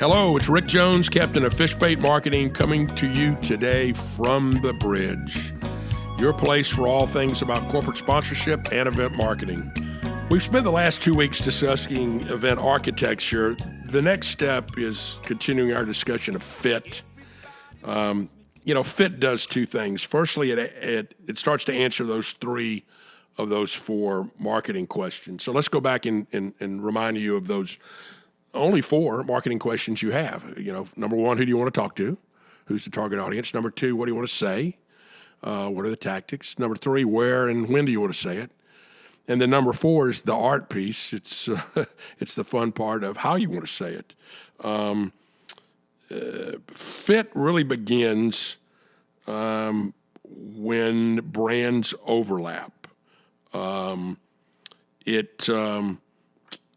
Hello, it's Rick Jones, Captain of FishBait Marketing, coming to you today from the Bridge, your place for all things about corporate sponsorship and event marketing. We've spent the last 2 weeks discussing event architecture. The next step is continuing our discussion of fit. Fit does two things. Firstly, it starts to answer those three of those four marketing questions. So let's go back and remind you of those only four marketing questions you have. Number one, who do you want to talk to? Who's the target audience? Number two, what do you want to say? What are the tactics? Number three, where and when do you want to say it? And then number four is the art piece. It's the fun part of how you want to say it. Fit really begins when brands overlap.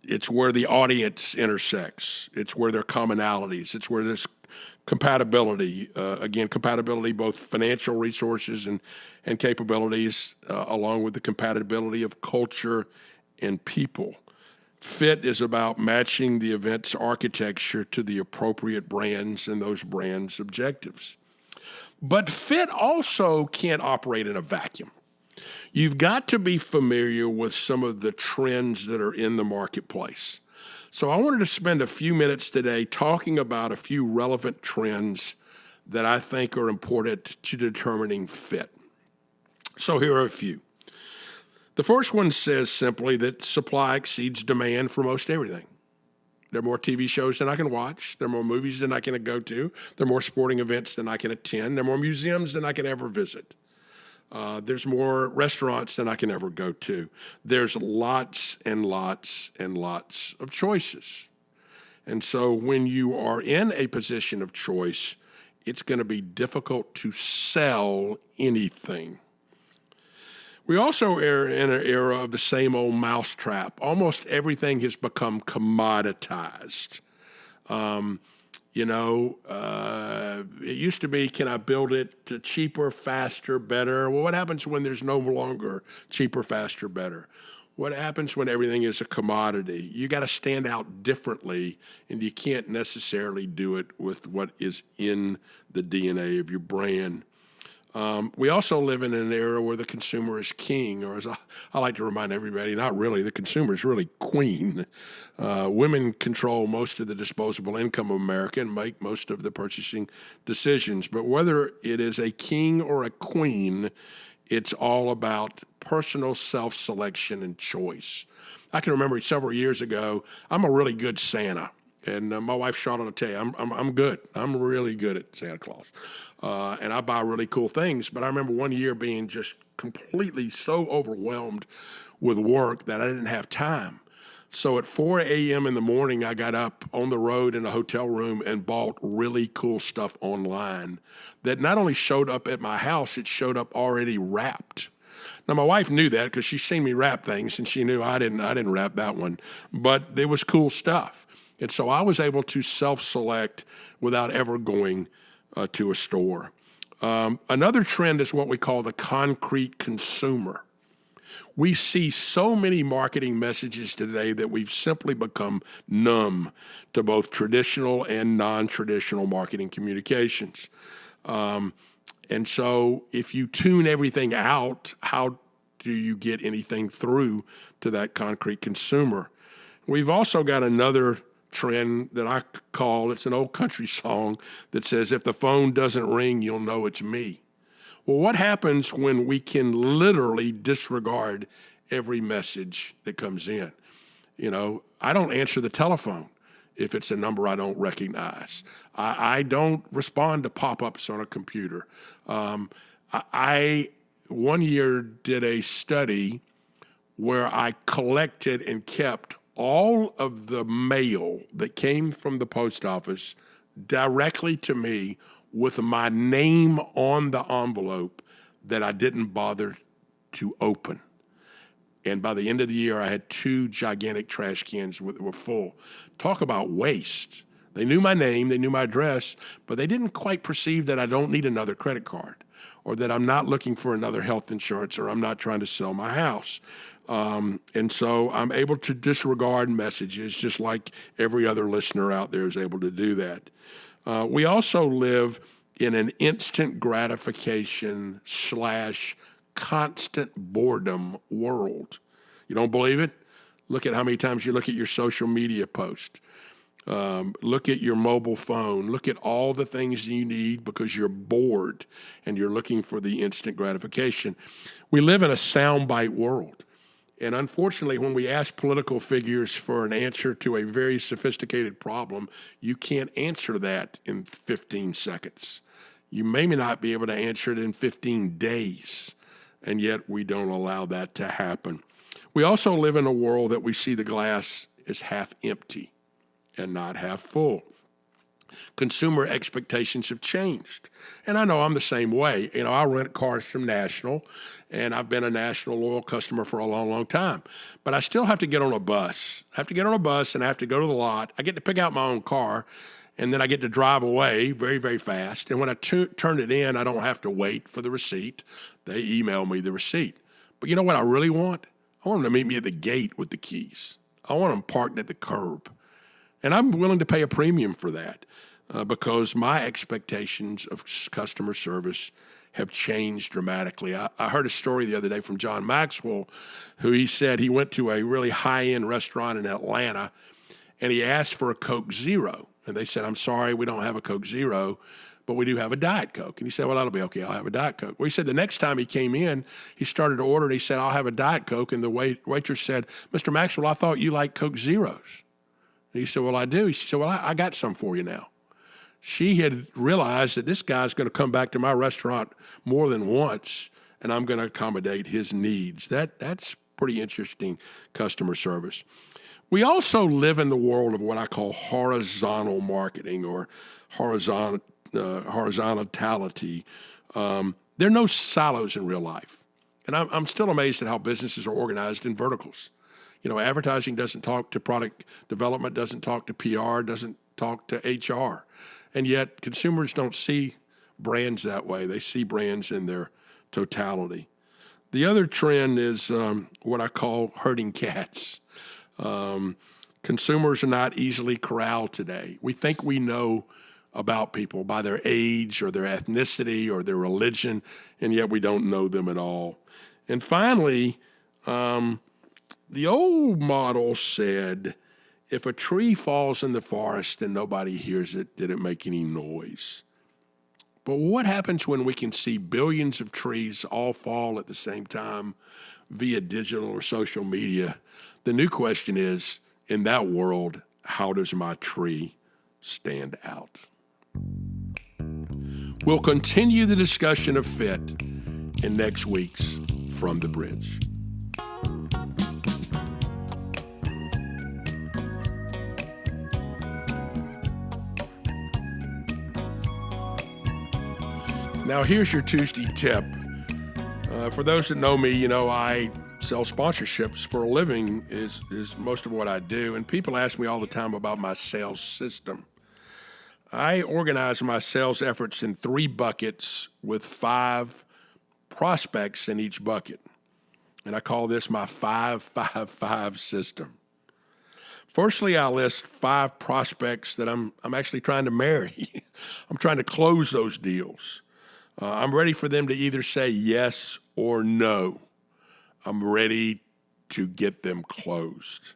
It's where the audience intersects. It's where there are commonalities. It's where there's compatibility. Compatibility, both financial resources and capabilities, along with the compatibility of culture and people. Fit is about matching the event's architecture to the appropriate brands and those brands' objectives. But fit also can't operate in a vacuum. You've got to be familiar with some of the trends that are in the marketplace. So I wanted to spend a few minutes today talking about a few relevant trends that I think are important to determining fit. So here are a few. The first one says simply that supply exceeds demand for most everything. There are more TV shows than I can watch. There are more movies than I can go to. There are more sporting events than I can attend. There are more museums than I can ever visit. There's more restaurants than I can ever go to. There's lots and lots and lots of choices. And so when you are in a position of choice, it's going to be difficult to sell anything. We also are in an era of the same old mousetrap. Almost everything has become commoditized. It used to be, can I build it cheaper, faster, better? Well, what happens when there's no longer cheaper, faster, better? What happens when everything is a commodity? You got to stand out differently, and you can't necessarily do it with what is in the DNA of your brand. We also live in an era where the consumer is king, or as I like to remind everybody, not really, the consumer is really queen. Women control most of the disposable income of America and make most of the purchasing decisions. But whether it is a king or a queen, it's all about personal self-selection and choice. I can remember several years ago, I'm a really good Santa. And my wife Charlotte will tell you, I'm good. I'm really good at Santa Claus. And I buy really cool things. But I remember one year being just completely so overwhelmed with work that I didn't have time. So at 4 a.m. in the morning, I got up on the road in a hotel room and bought really cool stuff online that not only showed up at my house, it showed up already wrapped. Now, my wife knew that because she's seen me wrap things, and she knew I didn't wrap that one. But it was cool stuff. And so I was able to self-select without ever going to a store. Another trend is what we call the concrete consumer. We see so many marketing messages today that we've simply become numb to both traditional and non-traditional marketing communications. And so if you tune everything out, how do you get anything through to that concrete consumer? We've also got another trend that I call, it's an old country song that says, if the phone doesn't ring, you'll know it's me. Well, what happens when we can literally disregard every message that comes in? I don't answer the telephone if it's a number I don't recognize. I don't respond to pop-ups on a computer. I one year did a study where I collected and kept all of the mail that came from the post office directly to me with my name on the envelope that I didn't bother to open. And by the end of the year, I had 2 gigantic trash cans that were full. Talk about waste. They knew my name, they knew my address, but they didn't quite perceive that I don't need another credit card, or that I'm not looking for another health insurance, or I'm not trying to sell my house. And so I'm able to disregard messages just like every other listener out there is able to do that. We also live in an instant gratification / constant boredom world. You don't believe it? Look at how many times you look at your social media post. Look at your mobile phone. Look at all the things you need because you're bored and you're looking for the instant gratification. We live in a soundbite world. And unfortunately, when we ask political figures for an answer to a very sophisticated problem, you can't answer that in 15 seconds. You may not be able to answer it in 15 days, and yet we don't allow that to happen. We also live in a world that we see the glass as half empty and not half full. Consumer expectations have changed. And I know I'm the same way. I rent cars from National, and I've been a National loyal customer for a long, long time. But I still have to get on a bus. I have to get on a bus, and I have to go to the lot. I get to pick out my own car, and then I get to drive away very, very fast. And when I turn it in, I don't have to wait for the receipt. They email me the receipt. But you know what I really want? I want them to meet me at the gate with the keys. I want them parked at the curb. And I'm willing to pay a premium for that because my expectations of customer service have changed dramatically. I heard a story the other day from John Maxwell, who he said he went to a really high-end restaurant in Atlanta, and he asked for a Coke Zero. And they said, "I'm sorry, we don't have a Coke Zero, but we do have a Diet Coke." And he said, "Well, that'll be okay. I'll have a Diet Coke." Well, he said the next time he came in, he started to order, and he said, "I'll have a Diet Coke." And the waitress said, "Mr. Maxwell, I thought you liked Coke Zeros." And he said, "Well, I do." She said, "Well, I got some for you now." She had realized that this guy's going to come back to my restaurant more than once, and I'm going to accommodate his needs. That's pretty interesting customer service. We also live in the world of what I call horizontal marketing or horizontality. There are no silos in real life. And I'm still amazed at how businesses are organized in verticals. Advertising doesn't talk to product development, doesn't talk to PR, doesn't talk to HR. And yet consumers don't see brands that way. They see brands in their totality. The other trend is what I call herding cats. Consumers are not easily corralled today. We think we know about people by their age or their ethnicity or their religion, and yet we don't know them at all. And finally, the old model said, if a tree falls in the forest and nobody hears it, did it make any noise? But what happens when we can see billions of trees all fall at the same time via digital or social media? The new question is, in that world, how does my tree stand out? We'll continue the discussion of fit in next week's From the Bridge. Now, here's your Tuesday tip. For those that know me, I sell sponsorships for a living is most of what I do. And people ask me all the time about my sales system. I organize my sales efforts in 3 buckets with 5 prospects in each bucket. And I call this my 5-5-5 system. Firstly, I list 5 prospects that I'm actually trying to marry. I'm trying to close those deals. I'm ready for them to either say yes or no. I'm ready to get them closed.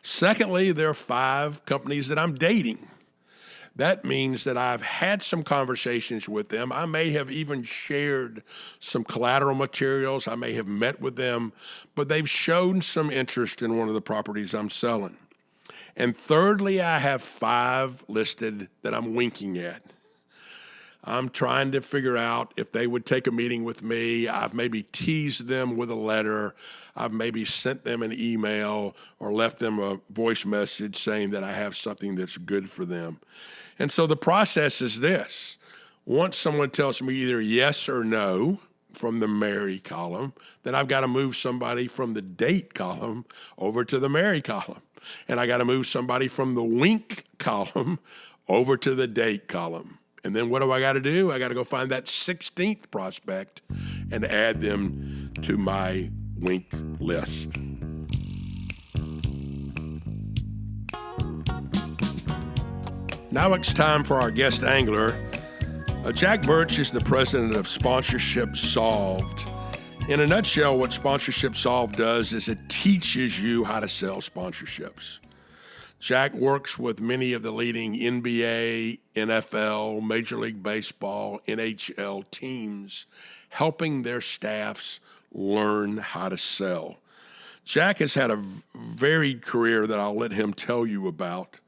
Secondly, there are 5 companies that I'm dating. That means that I've had some conversations with them. I may have even shared some collateral materials. I may have met with them, but they've shown some interest in one of the properties I'm selling. And thirdly, I have 5 listed that I'm winking at. I'm trying to figure out if they would take a meeting with me. I've maybe teased them with a letter. I've maybe sent them an email or left them a voice message saying that I have something that's good for them. And so the process is this. Once someone tells me either yes or no from the marry column, then I've got to move somebody from the date column over to the marry column. And I got to move somebody from the wink column over to the date column. And then what do I got to do? I got to go find that 16th prospect and add them to my wink list. Now it's time for our guest angler. Jack Birch is the president of Sponsorship Solved. In a nutshell, what Sponsorship Solved does is it teaches you how to sell sponsorships. Jack works with many of the leading NBA, NFL, Major League Baseball, NHL teams, helping their staffs learn how to sell. Jack has had a varied career that I'll let him tell you about,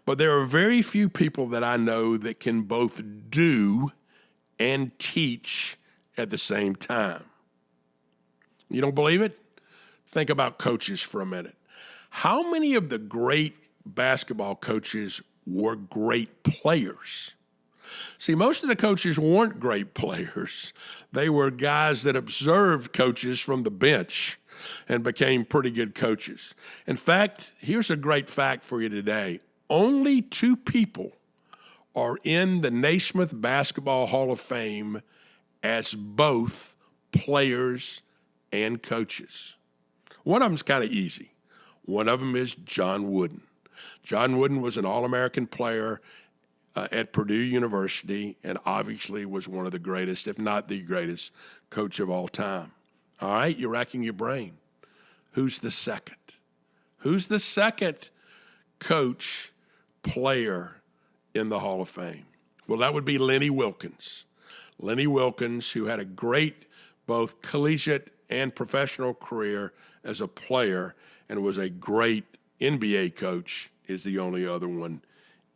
but there are very few people that I know that can both do and teach at the same time. You don't believe it? Think about coaches for a minute. How many of the great basketball coaches were great players? See, most of the coaches weren't great players. They were guys that observed coaches from the bench and became pretty good coaches. In fact, here's a great fact for you today. Only 2 people are in the Naismith Basketball Hall of Fame as both players and coaches. One of them's kind of easy. One of them is John Wooten. John Wooden was an All-American player at Purdue University and obviously was one of the greatest, if not the greatest, coach of all time. All right, you're racking your brain. Who's the second? Who's the second coach, player in the Hall of Fame? Well, that would be Lenny Wilkens. Lenny Wilkens, who had a great both collegiate and professional career as a player and was a great NBA coach, is the only other one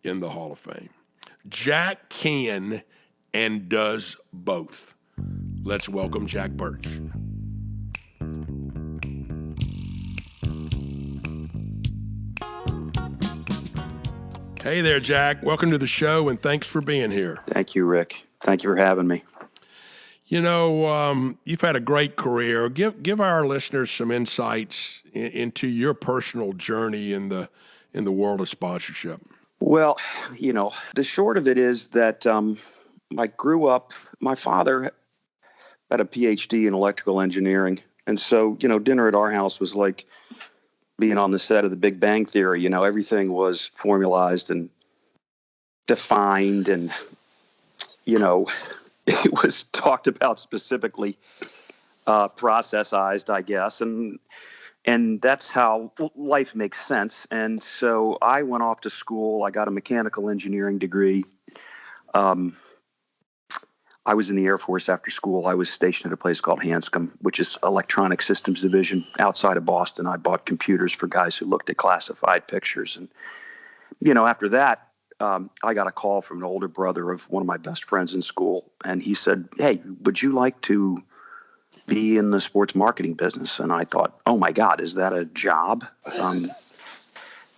in the Hall of Fame. Jack can and does both. Let's welcome Jack Birch. Hey there, Jack. Welcome to the show, and thanks for being here. Thank you, Rick. Thank you for having me. You know, you've had a great career. Give our listeners some insights into your personal journey in the world of sponsorship. Well, you know, the short of it is that I grew up, my father had a PhD in electrical engineering. And so, you know, dinner at our house was like being on the set of the Big Bang Theory. You know, everything was formalized and defined and, you know, it was talked about specifically, processized, I guess. And that's how life makes sense. And so I went off to school. I got a mechanical engineering degree. I was in the Air Force after school. I was stationed at a place called Hanscom, which is Electronic Systems Division outside of Boston. I bought computers for guys who looked at classified pictures. And, you know, after that, I got a call from an older brother of one of my best friends in school. And he said, "Hey, would you like to be in the sports marketing business?" And I thought, oh my God, is that a job?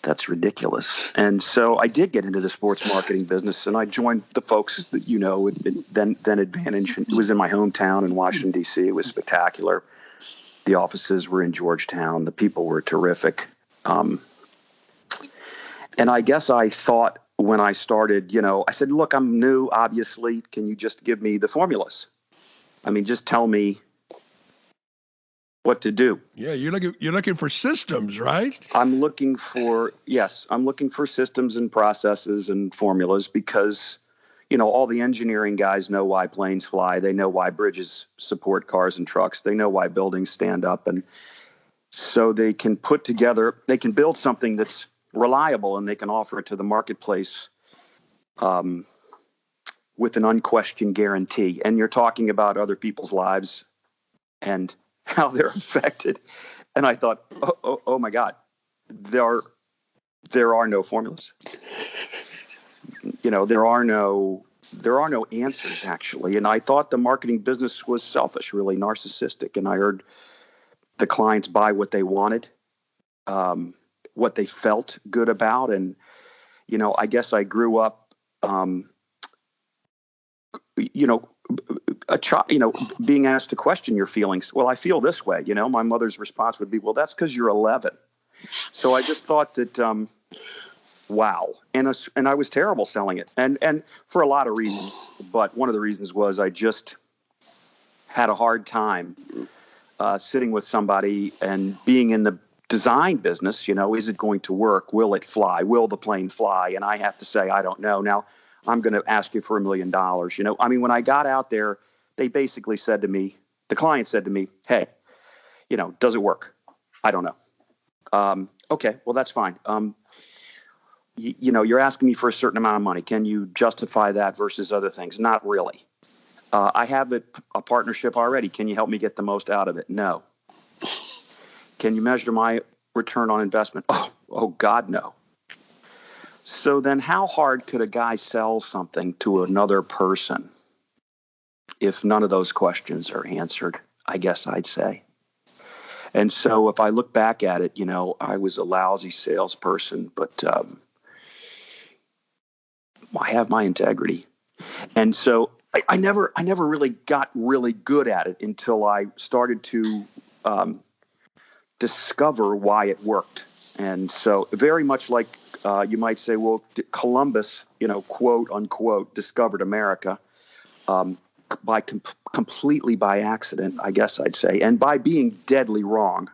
That's ridiculous. And so I did get into the sports marketing business, and I joined the folks that, you know, then Advantage. It was in my hometown in Washington, D.C. It was spectacular. The offices were in Georgetown. The people were terrific. And I guess I thought when I started, you know, I said, look, I'm new, obviously. Can you just give me the formulas? I mean, just tell me what to do. Yeah, you're looking for systems, right? I'm looking for systems and processes and formulas because, you know, all the engineering guys know why planes fly. They know why bridges support cars and trucks. They know why buildings stand up. And so they can build something that's reliable and they can offer it to the marketplace with an unquestioned guarantee. And you're talking about other people's lives and how they're affected. And I thought, oh my God, there are no formulas. You know, there are no answers actually. And I thought the marketing business was selfish, really narcissistic. And I heard the clients buy what they wanted, what they felt good about. And, you know, I guess I grew up, you know, being asked to question your feelings. Well, I feel this way. You know, my mother's response would be, well, that's because you're 11. So I just thought that, wow. And I was terrible selling it. And for a lot of reasons. But one of the reasons was I just had a hard time sitting with somebody and being in the design business, is it going to work? Will it fly? Will the plane fly? And I have to say, I don't know. Now, I'm going to ask you for $1 million. When I got out there, they basically said to me, the client said to me, hey, does it work? I don't know. Okay, well, that's fine. You're asking me for a certain amount of money. Can you justify that versus other things? Not really. I have a partnership already. Can you help me get the most out of it? No. Can you measure my return on investment? Oh, God, no. So then how hard could a guy sell something to another person if none of those questions are answered? I guess I'd say. And so if I look back at it, I was a lousy salesperson, but I have my integrity. And so I never really got really good at it until I started to discover why it worked. And so very much like you might say, well, Columbus, quote unquote, discovered America completely by accident, I guess I'd say, and by being deadly wrong.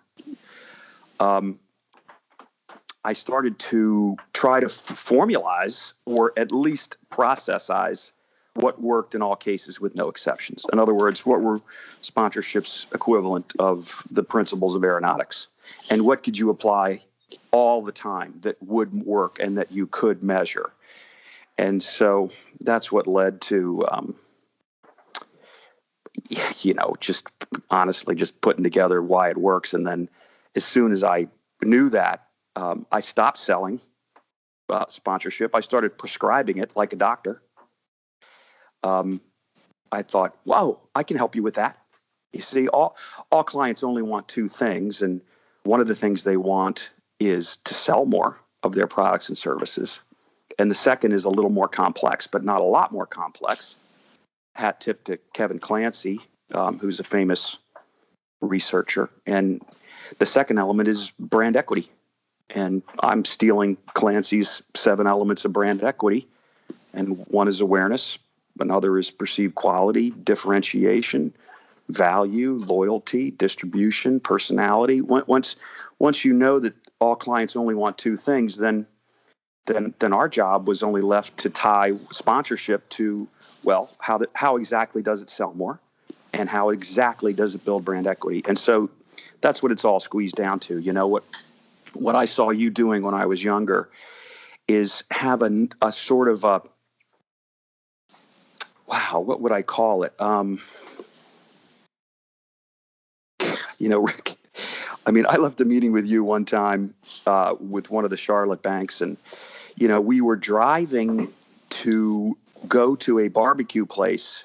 I started to try to formalize or at least processize what worked in all cases with no exceptions. In other words, what were sponsorships equivalent of the principles of aeronautics? And what could you apply all the time that would work and that you could measure? And so that's what led to, just honestly just putting together why it works. And then as soon as I knew that, I stopped selling sponsorship. I started prescribing it like a doctor. I thought, whoa, I can help you with that. You see, all clients only want two things. And one of the things they want is to sell more of their products and services. And the second is a little more complex, but not a lot more complex. Hat tip to Kevin Clancy, who's a famous researcher. And the second element is brand equity. And I'm stealing Clancy's 7 elements of brand equity. And one is awareness. Another is perceived quality, differentiation, value, loyalty, distribution, personality. Once you know that all clients only want two things, then our job was only left to tie sponsorship to, well, how exactly does it sell more, and how exactly does it build brand equity? And so that's what it's all squeezed down to. What I saw you doing when I was younger is have a sort of a, wow, what would I call it? Rick, I left a meeting with you one time with one of the Charlotte banks, and, we were driving to go to a barbecue place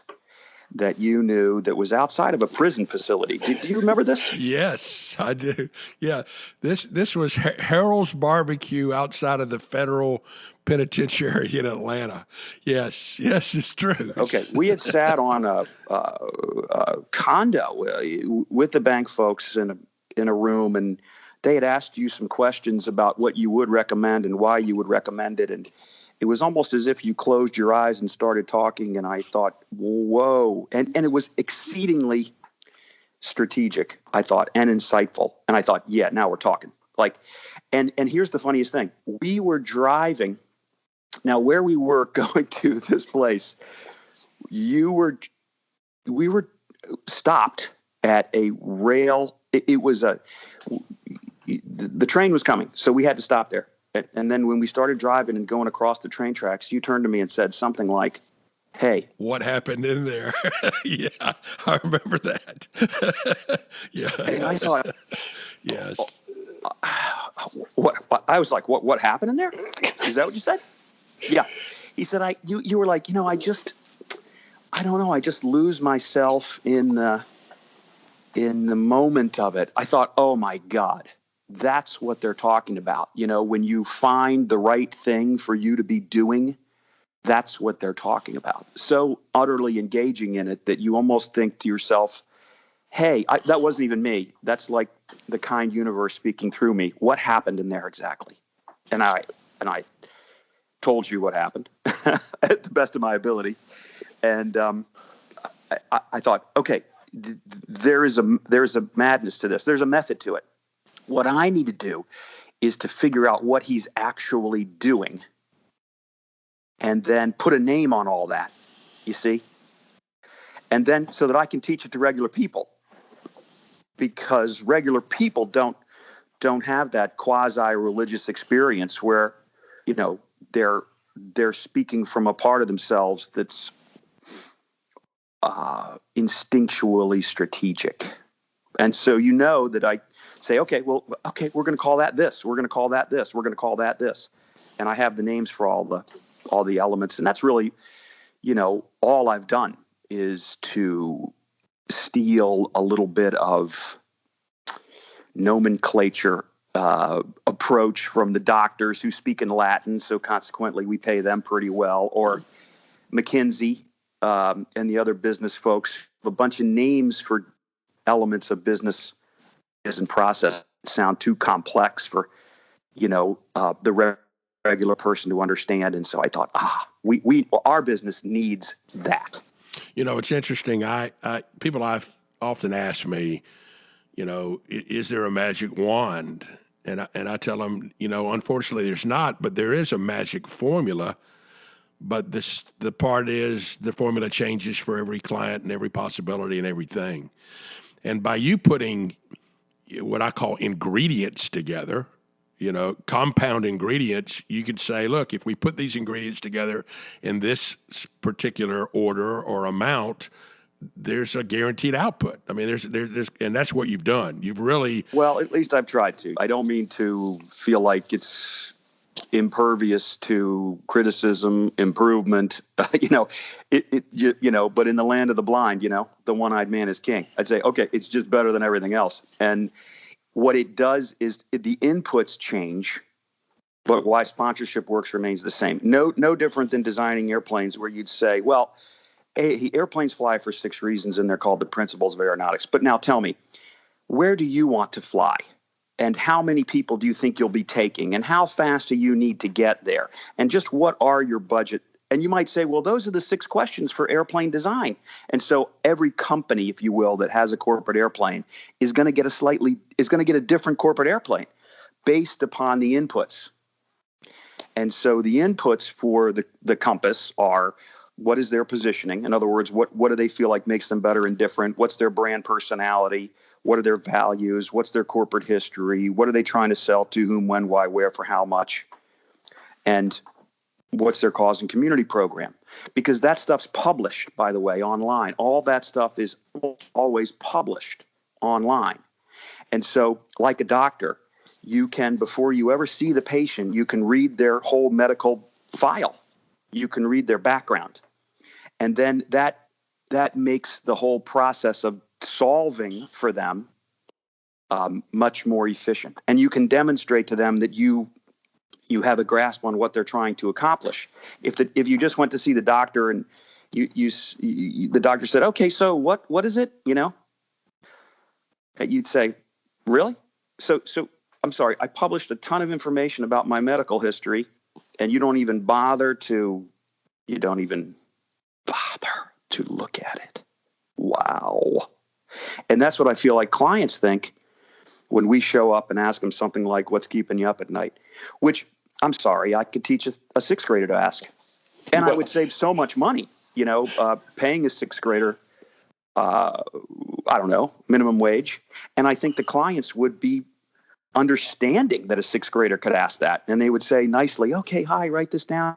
that you knew that was outside of a prison facility. Do you remember this? Yes, I do. Yeah, this was Harold's Barbecue outside of the federal penitentiary in Atlanta. Yes, it's true. Okay, we had sat on a condo with the bank folks in a room, and they had asked you some questions about what you would recommend and why you would recommend it, and it was almost as if you closed your eyes and started talking, and I thought, whoa. And it was exceedingly strategic, I thought, and insightful. And I thought, yeah, now we're talking. And here's the funniest thing. We were driving. Now, where we were going to this place, we were stopped at a rail. The train was coming, so we had to stop there. And then when we started driving and going across the train tracks, you turned to me and said something like, hey. What happened in there? Yeah, I remember that. Yeah. And I thought, yes. What? I was like, what happened in there? Is that what you said? Yeah. He said, you were like, I don't know. I just lose myself in the moment of it. I thought, oh my God. That's what they're talking about. When you find the right thing for you to be doing, that's what they're talking about. So utterly engaging in it that you almost think to yourself, hey, that wasn't even me. That's like the kind universe speaking through me. What happened in there exactly? And I told you what happened at the best of my ability. And I thought, okay, there is a madness to this. There's a method to it. What I need to do is to figure out what he's actually doing and then put a name on all that, you see? And then so that I can teach it to regular people, because regular people don't have that quasi-religious experience where, they're speaking from a part of themselves that's instinctually strategic. And so that I say, okay, we're going to call that this. We're going to call that this. We're going to call that this. And I have the names for all the elements. And that's really, all I've done is to steal a little bit of nomenclature approach from the doctors who speak in Latin. So consequently, we pay them pretty well. Or McKinsey and the other business folks, a bunch of names for elements of business and process sound too complex for, the regular person to understand. And so I thought, our business needs that. It's interesting. People I've often asked me, is there a magic wand? And I tell them, unfortunately there's not, but there is a magic formula. But the part is the formula changes for every client and every possibility and everything. And by you putting what I call ingredients together, compound ingredients, you could say, look, if we put these ingredients together in this particular order or amount, there's a guaranteed output. I mean, there's, and that's what you've done. You've really... Well, at least I've tried to. I don't mean to feel like it's impervious to criticism, improvement, but in the land of the blind, the one-eyed man is king. I'd say, okay, it's just better than everything else. And what it does is the inputs change, but why sponsorship works remains the same. No different than designing airplanes, where you'd say, well, airplanes fly for 6 reasons, and they're called the principles of aeronautics. But now tell me, where do you want to fly? And how many people do you think you'll be taking? And how fast do you need to get there? And just what are your budget? And you might say, well, those are the 6 questions for airplane design. And so every company, if you will, that has a corporate airplane is going to get a different corporate airplane based upon the inputs. And so the inputs for the compass are, what is their positioning? In other words, what do they feel like makes them better and different? What's their brand personality? What are their values? What's their corporate history? What are they trying to sell to whom, when, why, where, for how much? And what's their cause and community program? Because that stuff's published, by the way, online. All that stuff is always published online. And so, like a doctor, you can, before you ever see the patient, you can read their whole medical file. You can read their background. And then that makes the whole process of solving for them much more efficient. And you can demonstrate to them that you have a grasp on what they're trying to accomplish. If you just went to see the doctor and the doctor said, okay, so what is it? You'd say, really? So I'm sorry, I published a ton of information about my medical history, and you don't even bother to look at it. Wow. And that's what I feel like clients think when we show up and ask them something like, what's keeping you up at night? Which, I'm sorry, I could teach a 6th grader to ask. And I would save so much money, paying a 6th grader, minimum wage. And I think the clients would be understanding that a 6th grader could ask that. And they would say nicely, okay, hi, write this down.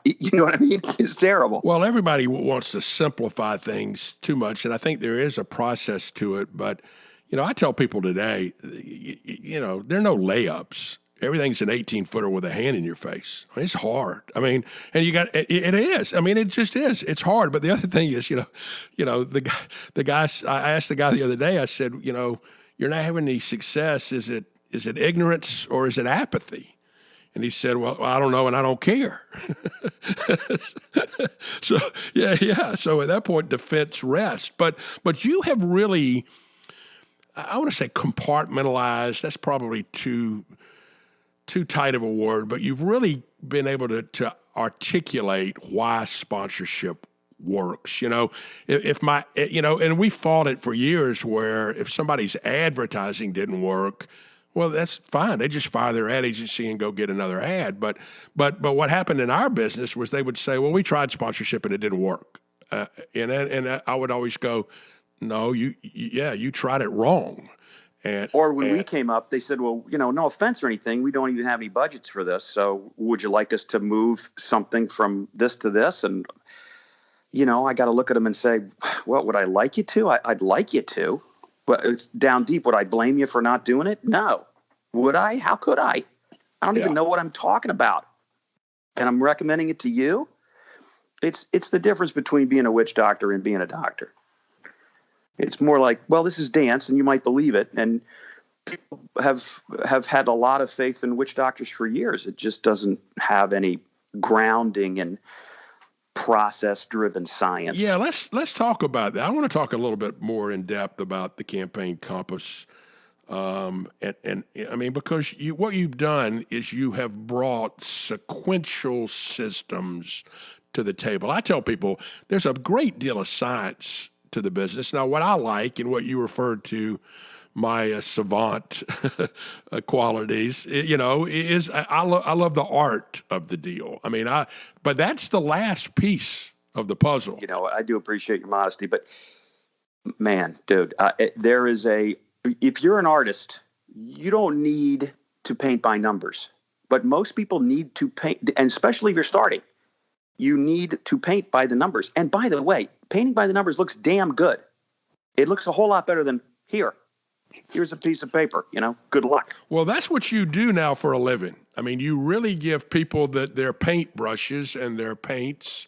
You know what I mean? It's terrible. Well, everybody wants to simplify things too much, and I think there is a process to it. But, I tell people today, there are no layups. Everything's an 18-footer with a hand in your face. I mean, it's hard. I mean, and it is. I mean, it just is. It's hard. But the other thing is, the guy. I asked the guy the other day. I said, you're not having any success. Is it ignorance or is it apathy? And he said, well, I don't know, and I don't care. So, yeah. So at that point, defense rests. But you have really, I want to say compartmentalized. That's probably too tight of a word, but you've really been able to articulate why sponsorship works. If my, and we fought it for years where if somebody's advertising didn't work, well, that's fine. They just fire their ad agency and go get another ad. But what happened in our business was they would say, well, we tried sponsorship and it didn't work. And I would always go, no, you tried it wrong. Or when we came up, they said, well, no offense or anything, we don't even have any budgets for this. So would you like us to move something from this to this? And, I got to look at them and say, well, would I like you to? I'd like you to. But it's down deep. Would I blame you for not doing it? No. Would I? How could I? I don't even know what I'm talking about. And I'm recommending it to you. It's the difference between being a witch doctor and being a doctor. It's more like, well, this is dance, and you might believe it. And people have had a lot of faith in witch doctors for years. It just doesn't have any grounding in process-driven science. Yeah, let's talk about that. I want to talk a little bit more in depth about the campaign compass. And I mean, because what you've done is you have brought sequential systems to the table. I tell people there's a great deal of science to the business. Now, what I like and what you referred to my savant qualities, is I love the art of the deal. I mean, but that's the last piece of the puzzle. I do appreciate your modesty, but man, dude, if you're an artist, you don't need to paint by numbers, but most people need to paint, and especially if you're starting, you need to paint by the numbers. And by the way, painting by the numbers looks damn good. It looks a whole lot better than here's a piece of paper, good luck. Well, that's what you do now for a living. I mean, you really give people their paint brushes and their paints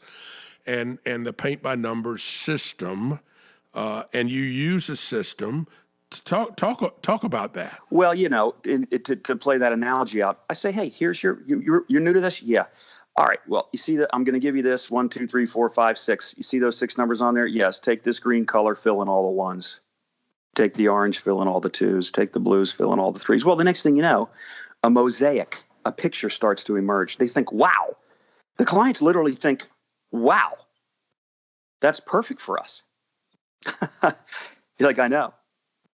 and the paint by numbers system, and you use a system. Talk about that. Well, to play that analogy out, I say, hey, here's you're new to this? Yeah. All right. Well, you see that I'm going to give you this 1, 2, 3, 4, 5, 6. You see those 6 numbers on there? Yes. Take this green color, fill in all the 1s. Take the orange, fill in all the 2s. Take the blues, fill in all the 3s. Well, the next thing you know, a mosaic, a picture starts to emerge. They think, wow. The clients literally think, wow, that's perfect for us. You're like, I know.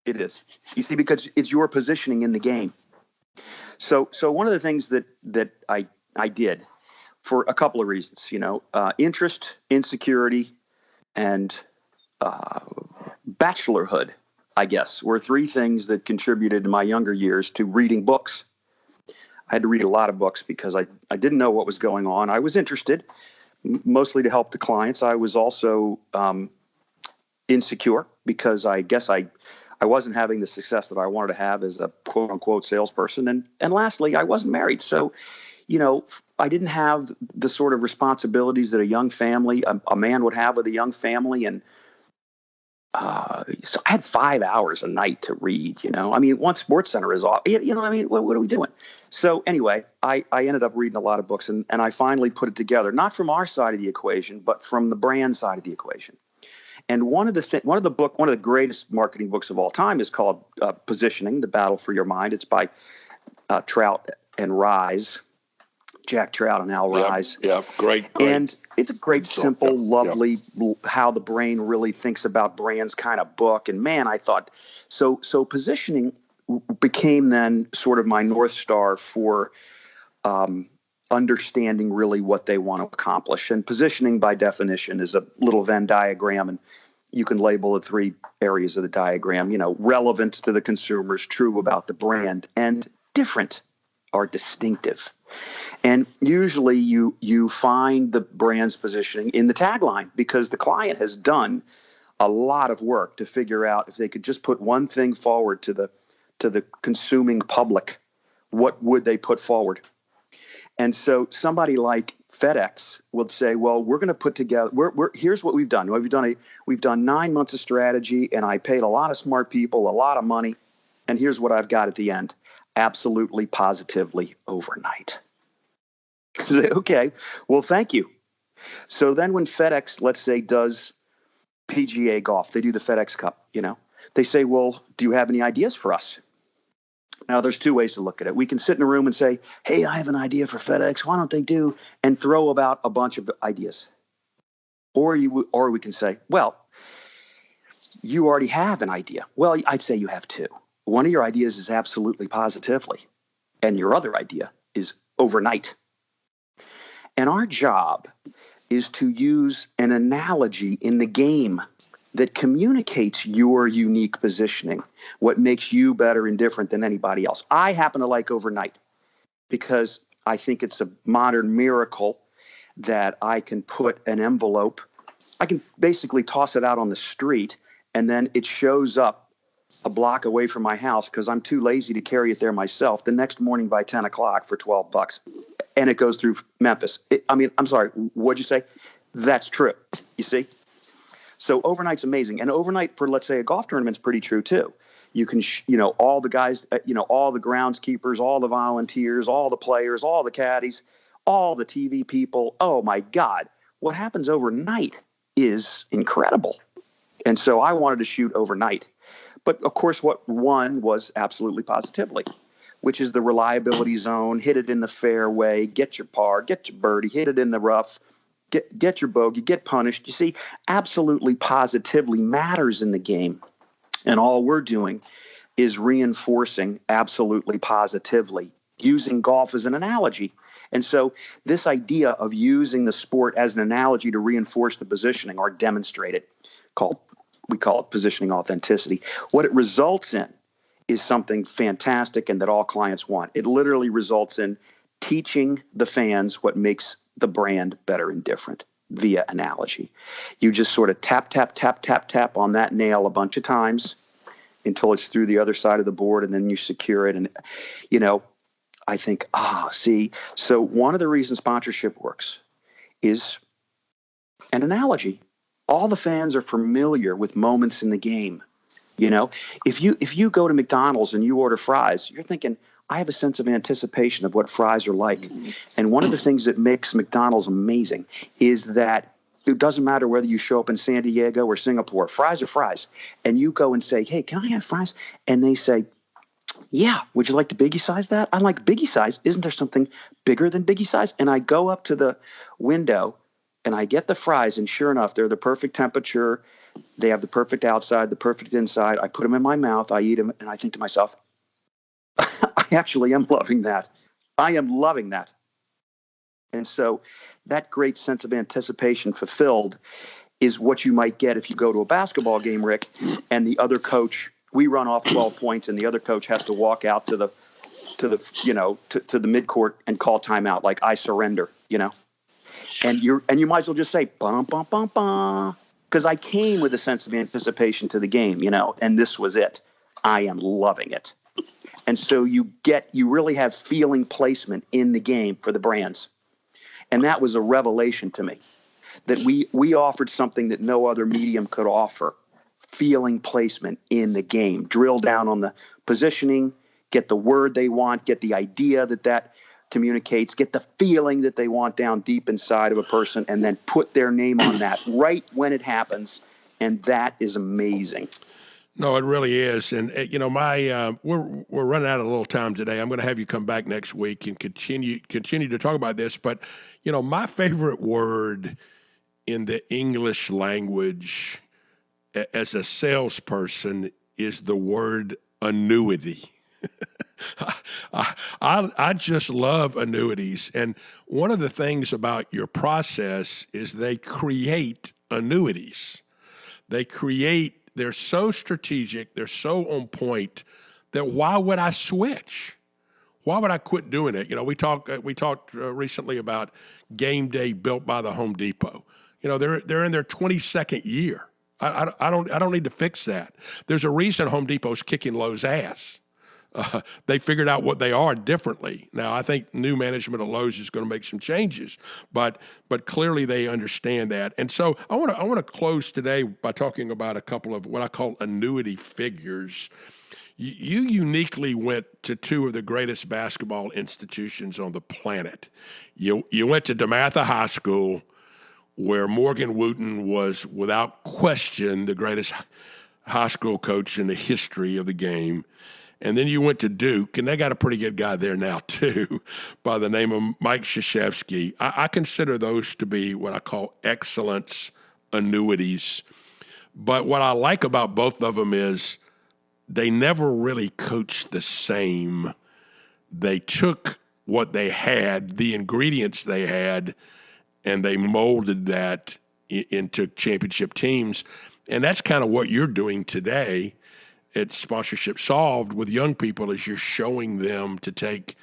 It is. You see, because it's your positioning in the game. So one of the things that I did for a couple of reasons, interest, insecurity, and bachelorhood, I guess, were 3 things that contributed in my younger years to reading books. I had to read a lot of books because I didn't know what was going on. I was interested, mostly to help the clients. I was also insecure because I guess I wasn't having the success that I wanted to have as a quote unquote salesperson. And lastly, I wasn't married. So, I didn't have the sort of responsibilities that a young family, a man would have with a young family. And so I had 5 hours a night to read, I mean, once Sports Center is off, what are we doing? So anyway, I ended up reading a lot of books and I finally put it together, not from our side of the equation, but from the brand side of the equation. And one of the greatest marketing books of all time is called Positioning: The Battle for Your Mind. It's by Trout and Rise, Jack Trout and Al Rise. Yeah, great. And it's a great, simple, lovely, how the brain really thinks about brands kind of book. And man, I thought so positioning became then sort of my North Star for understanding really what they want to accomplish. And positioning by definition is a little Venn diagram, and you can label the 3 areas of the diagram, relevant to the consumers, true about the brand, and different or distinctive. And usually you find the brand's positioning in the tagline because the client has done a lot of work to figure out if they could just put one thing forward to the consuming public, what would they put forward? And so somebody like FedEx would say, well, we're going to put together, here's what we've done. We've done 9 months of strategy, and I paid a lot of smart people a lot of money. And here's what I've got at the end. Absolutely, positively, overnight. Say, okay, well, thank you. So then when FedEx, let's say, does PGA golf, they do the FedEx Cup, they say, well, do you have any ideas for us? Now, there's 2 ways to look at it. We can sit in a room and say, hey, I have an idea for FedEx. Why don't they do, and throw about a bunch of ideas. Or we can say, well, you already have an idea. Well, I'd say you have two. One of your ideas is absolutely positively, and your other idea is overnight. And our job is to use an analogy in the game that communicates your unique positioning, what makes you better and different than anybody else. I happen to like overnight because I think it's a modern miracle that I can put an envelope, I can basically toss it out on the street, and then it shows up a block away from my house because I'm too lazy to carry it there myself the next morning by 10 o'clock for $12. And it goes through Memphis. I'm sorry, what'd you say? That's true. You see? So overnight's amazing. And overnight for, let's say, a golf tournament's pretty true too. You can, all the guys, all the groundskeepers, all the volunteers, all the players, all the caddies, all the TV people. Oh my God. What happens overnight is incredible. And so I wanted to shoot overnight. But of course, what won was absolutely positively, which is the reliability zone, hit it in the fairway, get your par, get your birdie, hit it in the rough, get your bogey, get punished. You see, absolutely positively matters in the game. And all we're doing is reinforcing absolutely positively, using golf as an analogy. And so this idea of using the sport as an analogy to reinforce the positioning or demonstrate it, we call it positioning authenticity. What it results in is something fantastic and that all clients want. It literally results in teaching the fans what makes the brand better and different via analogy. You just sort of tap, tap, tap, tap, tap on that nail a bunch of times until it's through the other side of the board, and then you secure it. And, I think, see, so one of the reasons sponsorship works is an analogy. All the fans are familiar with moments in the game. If you go to McDonald's and you order fries, you're thinking, I have a sense of anticipation of what fries are like. And one of the things that makes McDonald's amazing is that it doesn't matter whether you show up in San Diego or Singapore, fries are fries. And you go and say, hey, can I have fries? And they say, yeah, would you like to biggie size that? I'm like, biggie size? Isn't there something bigger than biggie size? And I go up to the window and I get the fries, and sure enough, they're the perfect temperature. They have the perfect outside, the perfect inside. I put them in my mouth, I eat them, and I think to myself, I actually am loving that. I am loving that. And so that great sense of anticipation fulfilled is what you might get if you go to a basketball game, Rick, and the other coach, we run off 12 points, and the other coach has to walk out to the midcourt and call timeout, like I surrender, And you might as well just say bum bum bum bum, because I came with a sense of anticipation to the game, and this was it. I am loving it. And so you really have feeling placement in the game for the brands. And that was a revelation to me, that we offered something that no other medium could offer, feeling placement in the game. Drill down on the positioning, get the word they want, get the idea that communicates, get the feeling that they want down deep inside of a person, and then put their name on that right when it happens. And that is amazing. No, it really is. And, we're running out of a little time today. I'm going to have you come back next week and continue to talk about this. But, my favorite word in the English language as a salesperson is the word annuity. I just love annuities. And one of the things about your process is they create annuities. They're so strategic, they're so on point that why would I switch? Why would I quit doing it? We talked recently about Game Day built by the Home Depot. They're in their 22nd year. I don't need to fix that. There's a reason Home Depot's kicking Lowe's ass. They figured out what they are differently. Now, I think new management of Lowe's is going to make some changes, but clearly they understand that. And so I want to close today by talking about a couple of what I call annuity figures. You uniquely went to two of the greatest basketball institutions on the planet. You went to DeMatha High School, where Morgan Wooten was, without question, the greatest high school coach in the history of the game. And then you went to Duke, and they got a pretty good guy there now, too, by the name of Mike Krzyzewski. I consider those to be what I call excellence Annuities. But what I like about both of them is they never really coached the same. They took what they had, the ingredients they had, and they molded that into championship teams. And that's kind of what you're doing today at Sponsorship Solved with young people, is you're showing them to take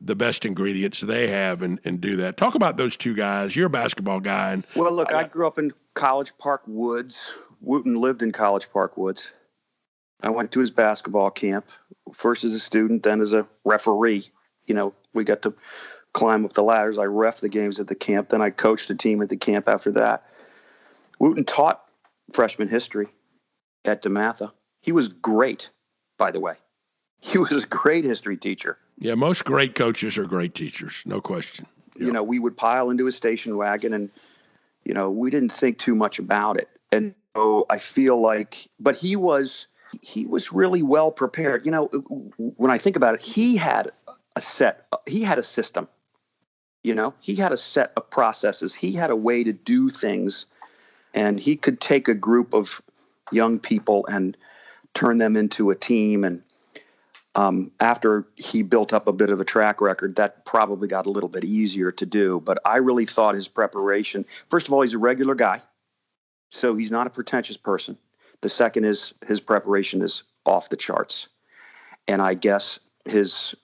the best ingredients they have and do that. Talk about those two guys. You're a basketball guy. And Well, look, I grew up in College Park Woods. Wooten lived in College Park Woods. I went to his basketball camp, first as a student, then as a referee. We got to climb up the ladders. I reffed the games at the camp. Then I coached the team at the camp after that. Wooten taught freshman history at DeMatha. He was great, by the way. He was a great history teacher. Yeah, most great coaches are great teachers, no question. Yep. We would pile into his station wagon and, we didn't think too much about it. And so I feel like, but he was really well prepared. When I think about it, he had a system, he had a set of processes. He had a way to do things, and he could take a group of young people and turn them into a team. And after he built up a bit of a track record, that probably got a little bit easier to do. But I really thought his preparation, first of all, he's a regular guy, so he's not a pretentious person. The second is his preparation is off the charts. And I guess his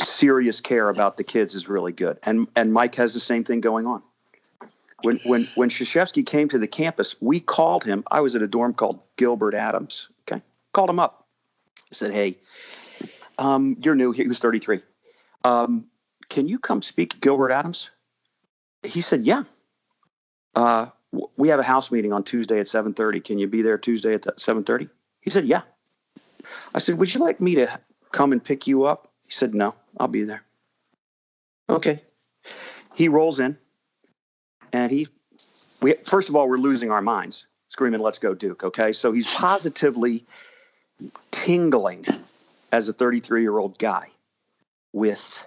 serious care about the kids is really good. And Mike has the same thing going on. When Krzyzewski came to the campus, we called him. I was at a dorm called Gilbert Adams. Okay. Called him up. I said, hey, you're new. He was 33. Can you come speak to Gilbert Adams? He said, yeah. We have a house meeting on Tuesday at 7:30. Can you be there Tuesday at 7:30? He said, yeah. I said, would you like me to come and pick you up? He said, no, I'll be there. Okay. He rolls in, and first of all, we're losing our minds, screaming, let's go Duke. Okay. So he's positively tingling as a 33-year-old guy with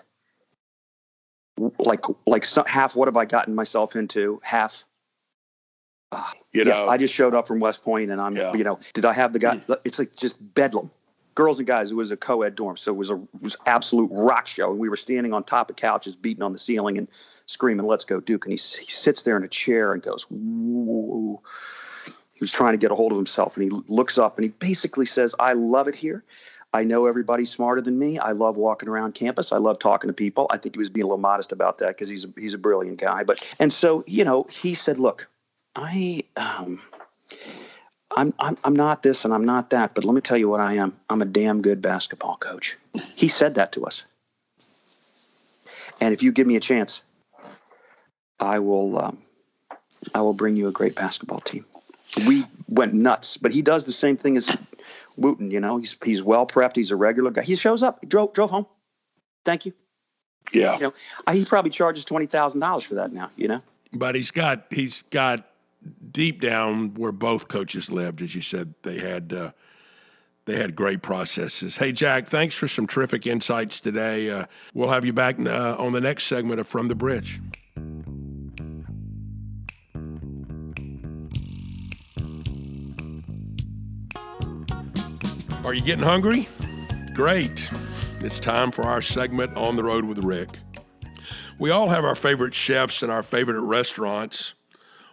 half, what have I gotten myself into? Half, I just showed up from West Point, and I'm, did I have the guy? It's like just bedlam. Girls and guys. It was a co-ed dorm, so it was absolute rock show. And we were standing on top of couches, beating on the ceiling and screaming, let's go Duke. And he sits there in a chair and goes, woo. He was trying to get a hold of himself, and he looks up and he basically says, I love it here. I know everybody's smarter than me. I love walking around campus. I love talking to people. I think he was being a little modest about that because he's a brilliant guy. And so, he said, look, I'm not this and I'm not that, but let me tell you what I am. I'm a damn good basketball coach. He said that to us. And if you give me a chance, I will bring you a great basketball team. We went nuts, but he does the same thing as Wooten. He's well prepped. He's a regular guy. He shows up. He drove home. Thank you. Yeah. He probably charges $20,000 for that now. But he's got deep down where both coaches lived, as you said, they had great processes. Hey, Jack, thanks for some terrific insights today. We'll have you back on the next segment of From the Bridge. Are you getting hungry? Great. It's time for our segment On the Road with Rick. We all have our favorite chefs and our favorite restaurants.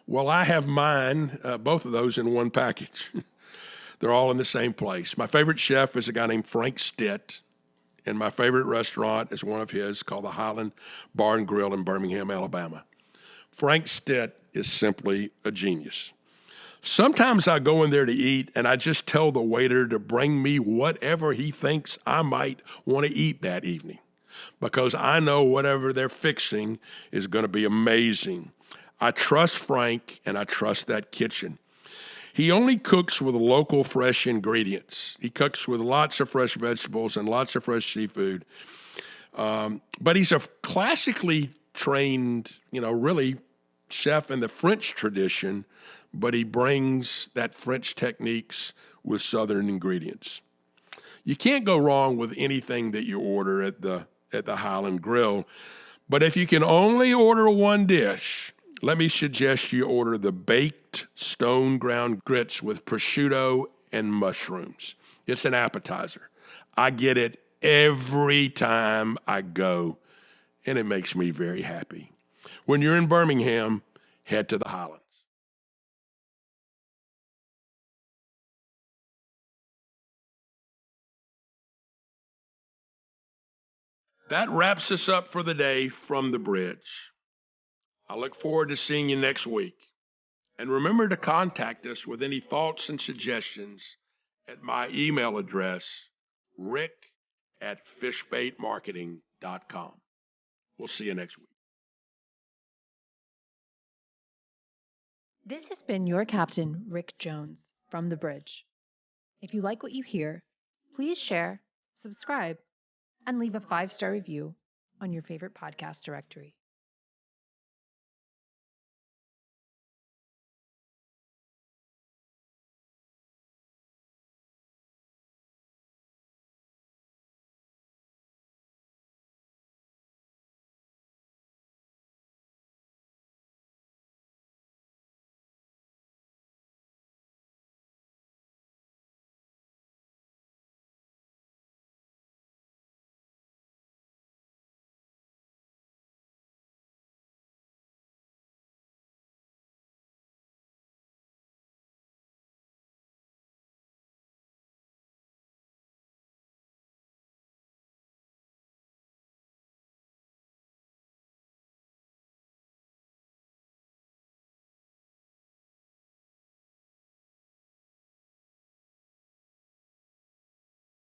Well, I have mine, both of those in one package. They're all in the same place. My favorite chef is a guy named Frank Stitt, and my favorite restaurant is one of his called the Highland Bar and Grill in Birmingham, Alabama. Frank Stitt is simply a genius. Sometimes I go in there to eat, and I just tell the waiter to bring me whatever he thinks I might want to eat that evening, because I know whatever they're fixing is going to be amazing. I trust Frank, and I trust that kitchen. He only cooks with local fresh ingredients. He cooks with lots of fresh vegetables and lots of fresh seafood. But he's a classically trained, really chef in the French tradition, but he brings that French techniques with Southern ingredients. You can't go wrong with anything that you order at the Highland Grill. But if you can only order one dish, Let me suggest you order the baked stone ground grits with prosciutto and mushrooms. It's an appetizer. I get it every time I go, and it makes me very happy. When you're in Birmingham, head to the Highlands. That wraps us up for the day from the bridge. I look forward to seeing you next week. And remember to contact us with any thoughts and suggestions at my email address, rick@fishbaitmarketing.com. We'll see you next week. This has been your captain, Rick Jones, from the bridge. If you like what you hear, please share, subscribe, and leave a 5-star review on your favorite podcast directory.